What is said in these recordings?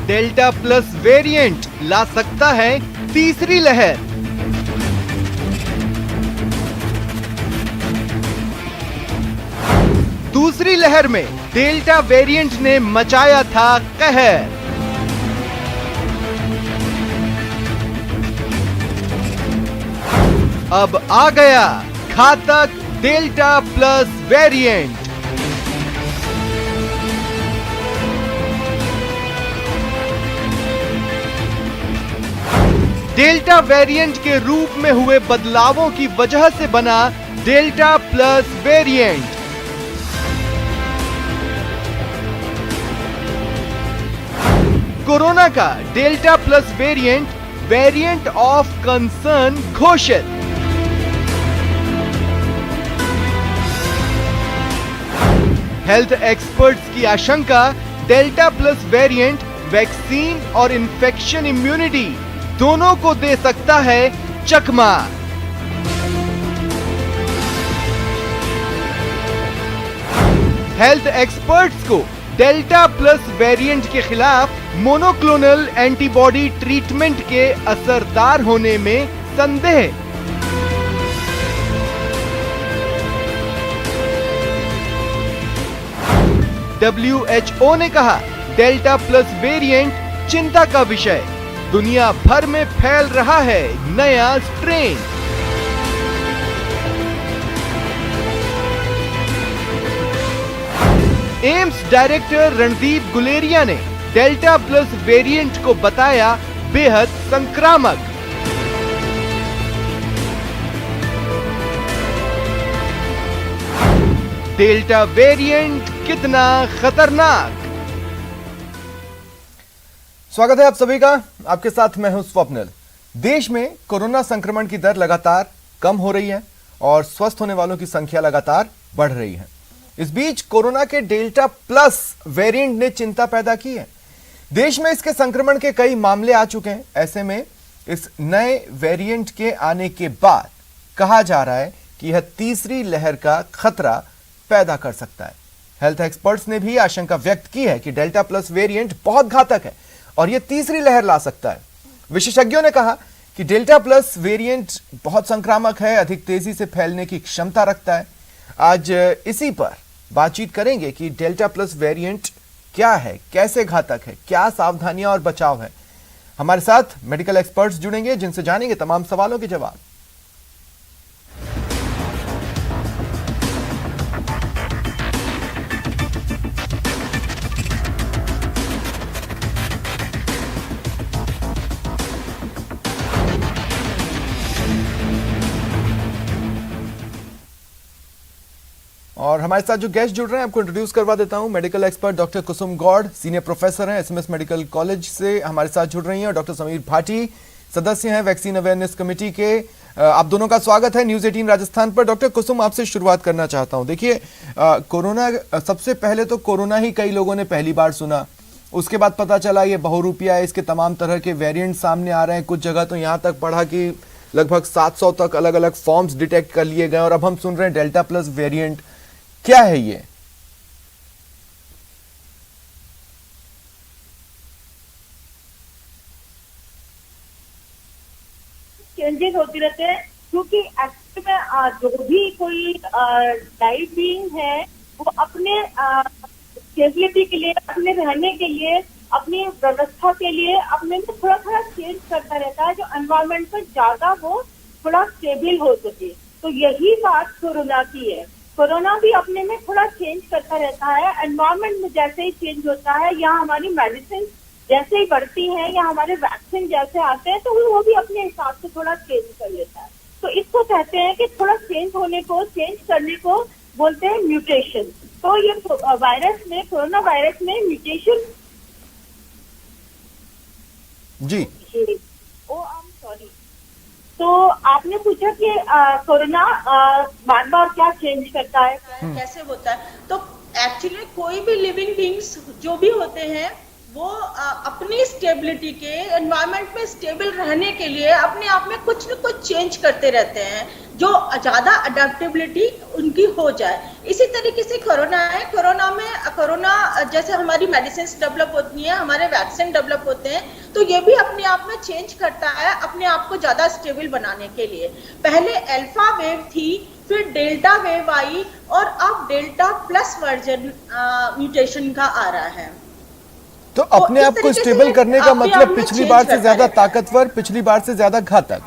Delta plus variant ला सकता है तीसरी लहर। दूसरी लहर में डेल्टा वेरिएंट ने मचाया था कहर। अब आ गया घातक delta plus variant. Delta variant के रूप में हुए बदलावों की वजह से बना डेल्टा प्लस वेरिएंट। कोरोना का delta plus variant variant of concern घोषित। हेल्थ एक्सपर्ट्स की आशंका, डेल्टा प्लस वेरिएंट वैक्सीन और इन्फेक्शन इम्यूनिटी दोनों को दे सकता है चकमा। हेल्थ एक्सपर्ट्स को डेल्टा प्लस वेरिएंट के खिलाफ मोनोक्लोनल एंटीबॉडी ट्रीटमेंट के असरदार होने में संदेह। WHO ने कहा, डेल्टा प्लस वेरिएंट चिंता का विषय, दुनिया भर में फैल रहा है नया strain. AIIMS director Randeep Guleria ने डेल्टा प्लस वेरिएंट को बताया बेहद संक्रामक। डेल्टा वेरिएंट कितना खतरनाक। स्वागत है आप सभी का, आपके साथ मैं हूं स्वप्निल। देश में कोरोना संक्रमण की दर लगातार कम हो रही है और स्वस्थ होने वालों की संख्या लगातार बढ़ रही है। इस बीच कोरोना के डेल्टा प्लस वेरिएंट ने चिंता पैदा की है। देश में इसके संक्रमण के कई मामले आ चुके हैं। ऐसे में इस नए वेरिएंट के आने के बाद कहा जा रहा है कि यह तीसरी लहर का खतरा पैदा कर सकता है। हेल्थ एक्सपर्ट्स ने भी आशंका व्यक्त की है कि डेल्टा प्लस वेरिएंट बहुत घातक है और यह तीसरी लहर ला सकता है। विशेषज्ञों ने कहा कि डेल्टा प्लस वेरिएंट बहुत संक्रामक है, अधिक तेजी से फैलने की क्षमता रखता है। आज इसी पर बातचीत करेंगे कि डेल्टा प्लस वेरिएंट क्या है, कैसे घातक है, क्या सावधानियां और बचाव है। हमारे साथ मेडिकल एक्सपर्ट्स जुड़ेंगे जिनसे जानेंगे तमाम सवालों के जवाब। और हमारे साथ जो गेस्ट जुड़ रहे हैं आपको इंट्रोड्यूस करवा देता हूं। मेडिकल एक्सपर्ट डॉक्टर कुसुम गौड़, सीनियर प्रोफेसर हैं एसएमएस मेडिकल कॉलेज से, हमारे साथ जुड़ रही हैं। और डॉक्टर समीर भाटी, सदस्य हैं वैक्सीन अवेयरनेस कमेटी के। आप दोनों का स्वागत है न्यूज 18 राजस्थान पर। डॉक्टर कुसुम, आपसे शुरुआत करना चाहता हूं। देखिए, कोरोना, सबसे पहले तो कोरोना ही कई लोगों ने पहली बार सुना, उसके बाद पता चला ये बहुरूपिया है, इसके तमाम तरह के वेरिएंट सामने आ रहे हैं। कुछ जगह तो यहां तक पढ़ा कि लगभग 700 तक अलग अलग फॉर्म्स डिटेक्ट कर लिए गए और अब हम सुन रहे हैं डेल्टा प्लस वेरिएंट। क्या है ये? चेंजेस होती रहते हैं क्योंकि एक्चुअली में जो भी कोई लाइफ बीइंग है वो अपने स्टेबिलिटी के लिए, अपने रहने के लिए, अपनी व्यवस्था के लिए अपने में थोड़ा थोड़ा चेंज करता रहता है, जो एनवायरमेंट पर ज्यादा वो थोड़ा स्टेबल हो सके। तो यही बात कोरोना की है। कोरोना भी अपने में थोड़ा चेंज करता रहता है, एनवायरमेंट में जैसे ही चेंज होता है या हमारी मेडिसिन जैसे ही बढ़ती है या हमारे वैक्सीन जैसे आते हैं तो वो भी अपने हिसाब से थोड़ा चेंज कर लेता है। तो इसको कहते हैं कि थोड़ा चेंज होने को, चेंज करने को बोलते हैं म्यूटेशन। तो ये वायरस में, कोरोना वायरस में म्यूटेशन जी सॉरी। तो आपने पूछा कि कोरोना बार बार क्या चेंज करता है, कैसे होता है। तो एक्चुअली कोई भी लिविंग बींग्स जो भी होते हैं वो अपनी स्टेबिलिटी के एनवायरनमेंट में स्टेबल रहने के लिए अपने आप में कुछ न कुछ चेंज करते रहते हैं, जो ज़्यादा अडेप्टेबिलिटी उनकी हो जाए। इसी तरीके से कोरोना है, कोरोना जैसे हमारी मेडिसिन डेवलप होती हैं, हमारे वैक्सीन डेवलप होते हैं, तो ये भी अपने आप में चेंज करता है अपने आप को ज़्यादा स्टेबल बनाने के लिए। पहले अल्फा वेव थी, फिर डेल्टा वेव आई, और अब डेल्टा प्लस वर्जन म्यूटेशन का आ रहा है। तो अपने आप को स्टेबल करने का मतलब पिछली बार से ज्यादा ताकतवर, पिछली बार से ज्यादा घातक।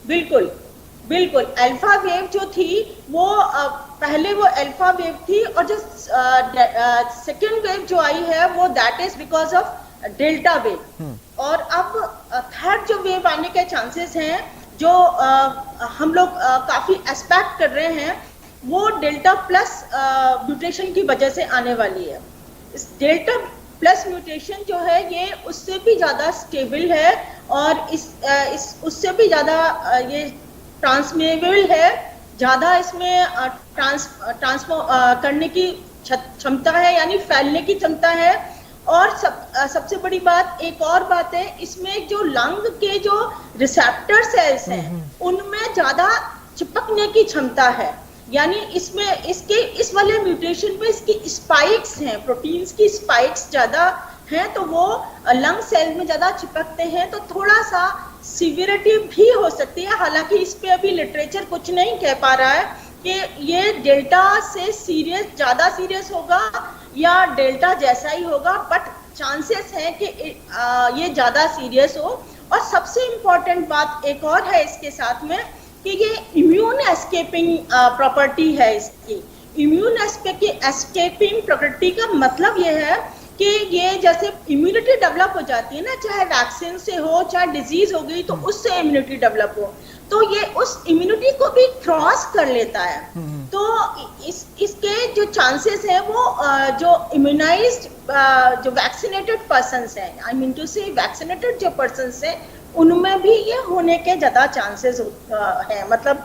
बिल्कुल बिल्कुल। अल्फा वेव जो थी वो पहले वो अल्फा वेव थी, और जो सेकेंड वेव जो आई है वो that is because of delta wave. और अब थर्ड जो वेव आने के चांसेस हैं, जो हम लोग काफी एक्सपेक्ट कर रहे हैं, वो डेल्टा प्लस म्यूटेशन की वजह से आने वाली है। इस डेल्टा प्लस म्यूटेशन जो है ये उससे भी ज़्यादा स्टेबल है, और उससे भी ज़्यादा ये ट्रांसमिटेबल है, ज़्यादा इसमें करने की क्षमता है, यानी फैलने की क्षमता है। और सबसे बड़ी बात, एक और बात है, इसमें जो लंग के जो रिसेप्टर सेल्स हैं उनमें ज़्यादा चिपकने की क्षमता है, यानी इसमें इस वाले म्यूटेशन में इसकी स्पाइक्स हैं, प्रोटीन्स की स्पाइक्स ज्यादा हैं, तो वो लंग सेल में ज्यादा चिपकते हैं, तो थोड़ा सा सीवियरिटी भी हो सकती है। हालांकि इस पे अभी लिटरेचर कुछ नहीं कह पा रहा है कि ये डेल्टा से ज्यादा सीरियस होगा या डेल्टा जैसा ही होगा, बट चांसेस हैं कि ये ज्यादा सीरियस हो। और सबसे इम्पोर्टेंट बात एक और है इसके साथ में, कि ये इम्यून एस्केपिंग प्रॉपर्टी है इसकी। इम्यून एस्केपिंग प्रॉपर्टी का मतलब ये है कि ये जैसे इम्यूनिटी डेवलप हो जाती है ना, चाहे वैक्सीन से हो, चाहे डिजीज हो गई तो उससे इम्यूनिटी डेवलप हो, तो ये उस इम्यूनिटी को भी क्रॉस कर लेता है। तो इसके जो चांसेस हैं वो जो इम्यूनाइज्ड जो वैक्सीनेटेड पर्सन्स हैं, आई मीन टू से वैक्सीनेटेड जो पर्सन्स हैं, उनमें भी ये होने के ज्यादा चांसेस हैं। मतलब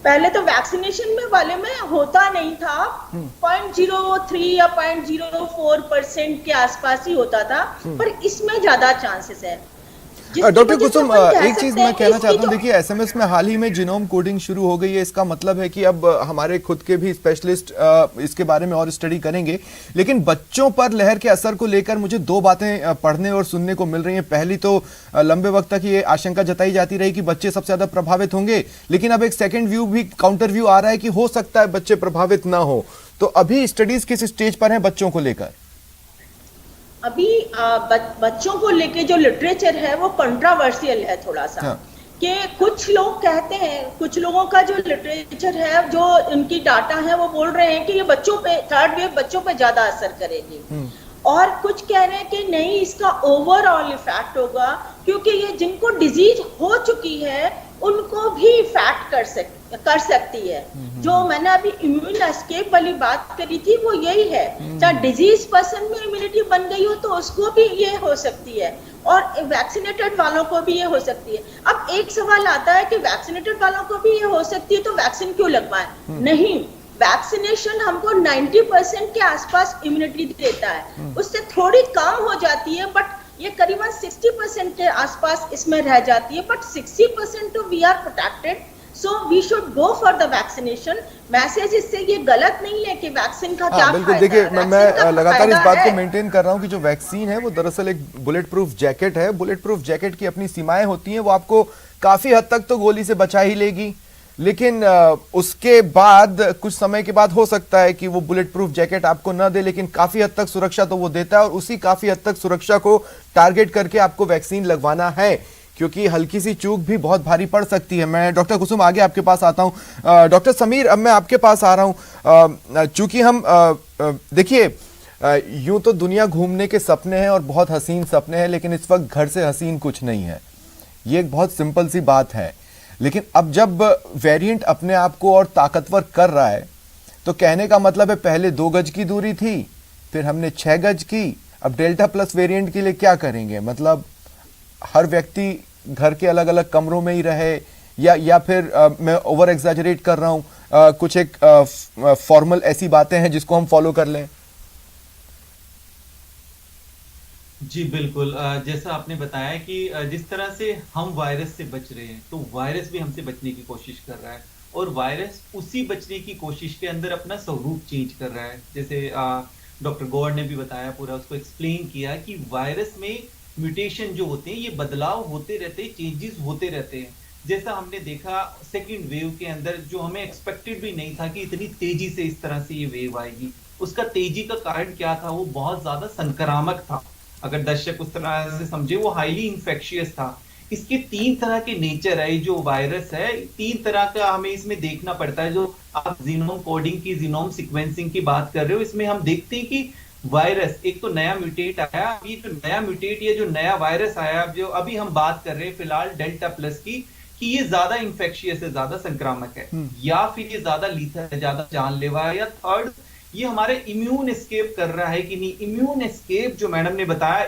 पहले तो वैक्सीनेशन में वाले में होता नहीं था, 0.03 या 0.04% के आसपास ही होता था, पर इसमें ज्यादा चांसेस है। डॉक्टर कुसुम, एक चीज मैं कहना चाहता हूँ, देखिए एसएमएस में हाल ही में जीनोम कोडिंग शुरू हो गई है। इसका मतलब है कि अब हमारे खुद के भी स्पेशलिस्ट इसके बारे में और स्टडी करेंगे। लेकिन बच्चों पर लहर के असर को लेकर मुझे दो बातें पढ़ने और सुनने को मिल रही हैं। पहली तो लंबे वक्त तक ये आशंका जताई जाती रही कि बच्चे सबसे ज्यादा प्रभावित होंगे, लेकिन अब एक सेकेंड व्यू भी, काउंटर व्यू आ रहा है कि हो सकता है बच्चे प्रभावित ना हो। तो अभी स्टडीज किस स्टेज पर है बच्चों को लेकर? अभी बच्चों को लेके जो लिटरेचर है वो कंट्रोवर्शियल है थोड़ा सा। कि कुछ लोग कहते हैं, कुछ लोगों का जो लिटरेचर है, जो उनकी डाटा है, वो बोल रहे हैं कि ये बच्चों पे, थर्ड वेव बच्चों पे ज्यादा असर करेगी। और कुछ कह रहे हैं कि नहीं, इसका ओवरऑल इफेक्ट होगा, क्योंकि ये जिनको डिजीज हो चुकी है उनको भी इफेक्ट कर सकती है। जो मैंने अभी इम्यून एस्केप वाली बात करी थी वो यही है, चाहे डिजीज पर्सन में इम्यूनिटी बन गई हो तो उसको भी ये हो सकती है, और वैक्सीनेटेड वालों को भी ये हो सकती है। अब एक सवाल आता है कि वैक्सीनेटेड वालों को भी ये हो सकती है तो वैक्सीन क्यों लगवाएं? नहीं, वैक्सीनेशन हमको 90% के आसपास इम्यूनिटी देता है, उससे थोड़ी कम हो जाती है, बट ये करीबन 60% के आसपास इसमें रह जाती है, बट 60% तो we are protected, so we should go for the vaccination. Message इससे ये गलत नहीं है कि वैक्सीन का क्या बिल्कुल। देखिए, मैं लगातार इस बात को मेंटेन कर रहा हूं कि जो वैक्सीन है वो दरअसल एक बुलेट प्रूफ जैकेट है। बुलेट प्रूफ जैकेट की अपनी सीमाएं होती हैं, वो आपको काफी हद तक तो गोली से बचा ही लेगी, लेकिन उसके बाद कुछ समय के बाद हो सकता है कि वो बुलेट प्रूफ जैकेट आपको न दे, लेकिन काफी हद तक सुरक्षा तो वो देता है, और उसी काफी हद तक सुरक्षा को टारगेट करके आपको वैक्सीन लगवाना है, क्योंकि हल्की सी चूक भी बहुत भारी पड़ सकती है। मैं डॉक्टर कुसुम आगे आपके पास आता हूं। डॉक्टर समीर, अब मैं आपके पास आ रहा हूं। चूंकि हम देखिए, यूं तो दुनिया घूमने के सपने हैं और बहुत हसीन सपने हैं, लेकिन इस वक्त घर से हसीन कुछ नहीं है। ये एक बहुत सिंपल सी बात है। लेकिन अब जब वेरिएंट अपने आप को और ताकतवर कर रहा है, तो कहने का मतलब है पहले 2 गज की दूरी थी, फिर हमने 6 गज की, अब डेल्टा प्लस वेरिएंट के लिए क्या करेंगे? मतलब हर व्यक्ति घर के अलग अलग कमरों में ही रहे, या फिर मैं ओवर एग्जैजरेट कर रहा हूं, कुछ एक फॉर्मल ऐसी बातें हैं जिसको हम फॉलो कर लें? जी बिल्कुल, जैसा आपने बताया कि जिस तरह से हम वायरस से बच रहे हैं तो वायरस भी हमसे बचने की कोशिश कर रहा है, और वायरस उसी बचने की कोशिश के अंदर अपना स्वरूप चेंज कर रहा है। जैसे डॉक्टर गौर ने भी बताया, पूरा उसको एक्सप्लेन किया कि वायरस में म्यूटेशन जो होते हैं, ये बदलाव होते रहते हैं, चेंजेस होते रहते हैं। जैसा हमने देखा सेकेंड वेव के अंदर, जो हमें एक्सपेक्टेड भी नहीं था कि इतनी तेजी से इस तरह से ये वेव आएगी। उसका तेजी का कारण क्या था? वो बहुत ज्यादा संक्रामक था। अगर दर्शक उस तरह से समझे, वो हाईली इंफेक्शियस था। इसके 3 तरह के नेचर है। जो वायरस है 3 तरह का हमें इसमें देखना पड़ता है। जो आप जीनोम कोडिंग की, जीनोम सीक्वेंसिंग की बात कर रहे हो, इसमें हम देखते हैं कि वायरस एक तो नया म्यूटेट आया। ये जो नया म्यूटेट या जो नया वायरस आया, जो अभी हम बात कर रहे हैं फिलहाल डेल्टा प्लस की, कि ये ज्यादा इंफेक्शियस है, ज्यादा संक्रामक है, या फिर ये ज्यादा लीथल है, ज्यादा जानलेवा है, या थर्ड ये हमारे इम्यून एस्केप कर रहा है कि नहीं। इम्यून एस्केप जो मैडम ने बताया,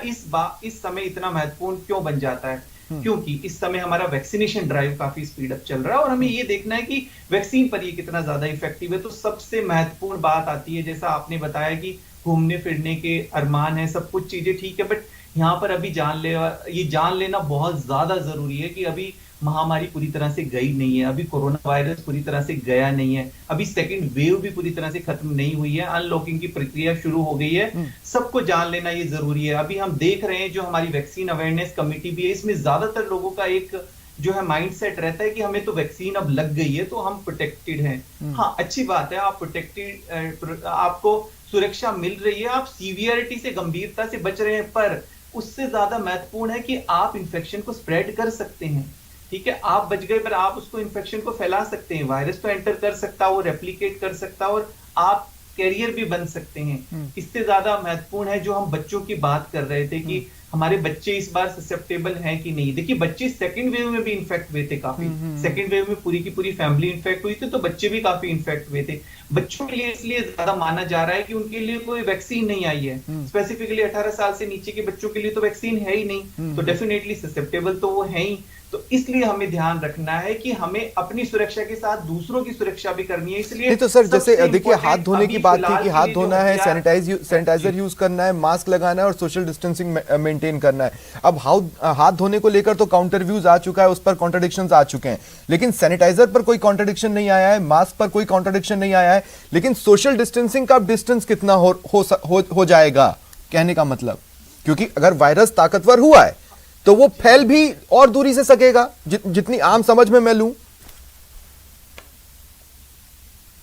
इस समय इतना महत्वपूर्ण क्यों बन जाता है? क्योंकि इस समय हमारा वैक्सीनेशन ड्राइव काफी स्पीड अप चल रहा है, और हमें ये देखना है कि वैक्सीन पर ये कितना ज्यादा इफेक्टिव है। तो सबसे महत्वपूर्ण बात आती है, जैसा आपने बताया कि घूमने फिरने के अरमान है, सब कुछ चीजें ठीक है, बट यहाँ पर अभी ये जान लेना बहुत ज्यादा जरूरी है कि अभी महामारी पूरी तरह से गई नहीं है, अभी कोरोना वायरस पूरी तरह से गया नहीं है, अभी सेकंड वेव भी पूरी तरह से खत्म नहीं हुई है, अनलॉकिंग की प्रक्रिया शुरू हो गई है। सबको जान लेना ये जरूरी है। अभी हम देख रहे हैं, जो हमारी वैक्सीन अवेयरनेस कमेटी भी है, इसमें ज्यादातर लोगों का एक जो है माइंडसेट रहता है कि हमें तो वैक्सीन अब लग गई है तो हम प्रोटेक्टेड हैं। हाँ, अच्छी बात है, आप प्रोटेक्टेड, आपको सुरक्षा मिल रही है, आप सीवियरिटी से, गंभीरता से बच रहे हैं, पर उससे ज्यादा महत्वपूर्ण है कि आप इंफेक्शन को स्प्रेड कर सकते हैं। ठीक है, आप बच गए पर आप उसको इंफेक्शन को फैला सकते हैं। वायरस तो एंटर कर सकता है, वो रेप्लिकेट कर सकता है, और आप कैरियर भी बन सकते हैं। इससे ज्यादा महत्वपूर्ण है जो हम बच्चों की बात कर रहे थे कि हमारे बच्चे इस बार ससेप्टेबल हैं कि नहीं। देखिए, बच्चे सेकंड वेव में भी इन्फेक्ट हुए थे काफी। सेकंड वेव में पूरी की पूरी फैमिली इन्फेक्ट हुई थी, तो बच्चे भी काफी इन्फेक्ट हुए थे। बच्चों के लिए इसलिए ज्यादा माना जा रहा है कि उनके लिए कोई वैक्सीन नहीं आई है। स्पेसिफिकली 18 साल से नीचे के बच्चों के लिए तो वैक्सीन है ही नहीं, तो डेफिनेटली ससेप्टेबल तो वो है ही। तो इसलिए हमें ध्यान रखना है कि हमें अपनी सुरक्षा के साथ दूसरों की सुरक्षा भी करनी है। इसलिए नहीं तो सर, जैसे देखिए, हाथ धोने की बात थी कि हाथ धोना है, सैनिटाइजर यूज करना है, मास्क लगाना है और सोशल डिस्टेंसिंग मेंटेन करना है। अब हाथ धोने को लेकर तो काउंटर व्यूज आ चुका है, उस पर कॉन्ट्रडिक्शंस आ चुके हैं, लेकिन सैनिटाइजर पर कोई कॉन्ट्रडिक्शन नहीं आया है, मास्क पर कोई कॉन्ट्रडिक्शन नहीं आया है। लेकिन सोशल डिस्टेंसिंग का डिस्टेंस कितना हो जाएगा, कहने का मतलब, क्योंकि अगर वायरस ताकतवर हुआ है तो वो फैल भी और दूरी से सकेगा, जितनी आम समझ में मैं लूं।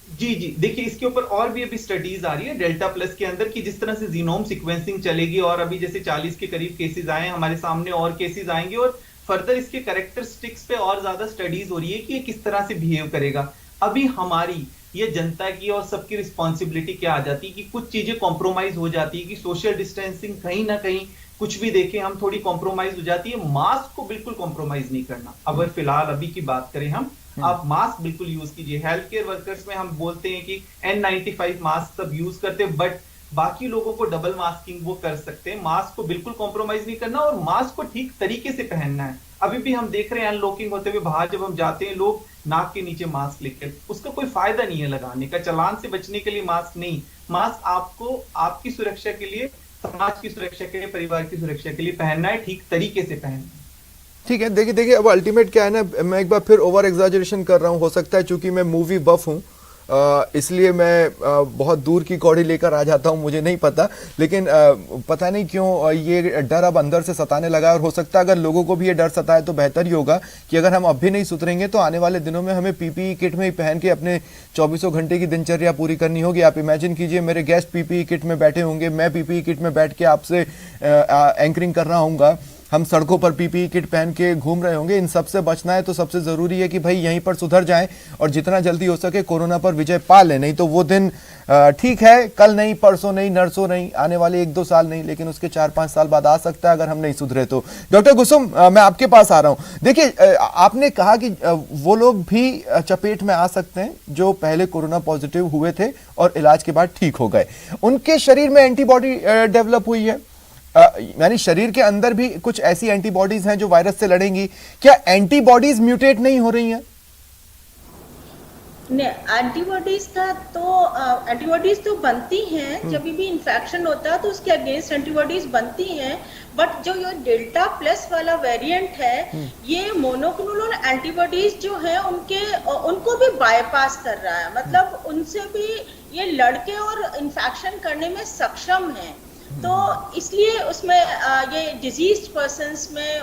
जी जी, देखिए, इसके ऊपर और भी अभी स्टडीज आ रही है डेल्टा प्लस के अंदर, कि जिस तरह से जीनोम सीक्वेंसिंग चलेगी, और अभी जैसे 40 के करीब केसेस आए हमारे सामने, और केसेस आएंगे, और फर्दर इसके कैरेक्टरिस्टिक्स पे और ज्यादा स्टडीज हो रही है कि ये किस तरह से बिहेव करेगा। अभी हमारी ये जनता की और सबकी रिस्पॉन्सिबिलिटी क्या आ जाती है कि कुछ चीजें कॉम्प्रोमाइज हो जाती है, कि सोशल डिस्टेंसिंग कहीं ना कहीं कुछ भी देखें हम, थोड़ी कॉम्प्रोमाइज हो जाती है। मास्क को बिल्कुल कॉम्प्रोमाइज नहीं करना। अगर फिलहाल अभी की बात करें हम, आप मास्क बिल्कुल यूज कीजिए। हेल्थ केयर वर्कर्स में हम बोलते हैं कि N95 मास्क सब यूज करते हैं, बट बाकी लोगों को डबल मास्किंग वो कर सकते हैं। मास्क को बिल्कुल कॉम्प्रोमाइज नहीं करना, और मास्क को ठीक तरीके से पहनना है। अभी भी हम देख रहे हैं अनलॉकिंग होते हुए बाहर जब हम जाते हैं, लोग नाक के नीचे मास्क लेकर, उसका कोई फायदा नहीं है लगाने का। चालान से बचने के लिए मास्क नहीं, मास्क आपको आपकी सुरक्षा के लिए, समाज की सुरक्षा के लिए, परिवार की सुरक्षा के लिए पहनना है, ठीक तरीके से पहनना है। ठीक है, देखिए अब अल्टीमेट क्या है ना, मैं एक बार फिर ओवर एग्जैजरेशन कर रहा हूं, हो सकता है चूंकि मैं मूवी बफ हूं, इसलिए मैं बहुत दूर की कौड़ी लेकर आ जाता हूं, मुझे नहीं पता, लेकिन पता नहीं क्यों ये डर अब अंदर से सताने लगा है। और हो सकता है अगर लोगों को भी ये डर सताए तो बेहतर ही होगा कि अगर हम अब भी नहीं सुधरेंगे तो आने वाले दिनों में हमें पीपीई किट में ही पहन के अपने 24 घंटे की दिनचर्या पूरी करनी होगी। आप इमेजिन कीजिए, मेरे गेस्ट पीपीई किट में बैठे होंगे, मैं पीपीई किट में बैठ के आपसे एंकरिंग कर रहा हूँगा, हम सड़कों पर पीपीई किट पहन के घूम रहे होंगे। इन सब से बचना है तो सबसे जरूरी है कि भाई यहीं पर सुधर जाएं और जितना जल्दी हो सके कोरोना पर विजय पा लें। नहीं तो वो दिन ठीक है, कल नहीं, परसों नहीं, नरसों नहीं, आने वाले 1-2 साल नहीं, लेकिन उसके 4-5 साल बाद आ सकता है अगर हम नहीं सुधरे तो। डॉक्टर कुसुम, मैं आपके पास आ रहा हूं। देखिए, आपने कहा कि वो लोग भी चपेट में आ सकते हैं जो पहले कोरोना पॉजिटिव हुए थे और इलाज के बाद ठीक हो गए, उनके शरीर में एंटीबॉडी डेवलप हुई है, यानी शरीर के अंदर भी कुछ ऐसी एंटीबॉडीज हैं जो वायरस से लड़ेंगी। क्या एंटीबॉडीज म्यूटेट नहीं हो रही हैं? एंटीबॉडीज का तो एंटीबॉडीज तो बनती हैं जब भी इन्फेक्शन होता है तो उसके अगेंस्ट एंटीबॉडीज बनती हैं, बट जो ये डेल्टा प्लस वाला वेरिएंट है ये मोनोक्लोनल एंटीबॉडीज जो है उनको भी बाईपास कर रहा है, मतलब उनसे भी ये लड़के और इन्फेक्शन करने में सक्षम है। तो इसलिए उसमें ये डिजीज्ड पर्सन्स में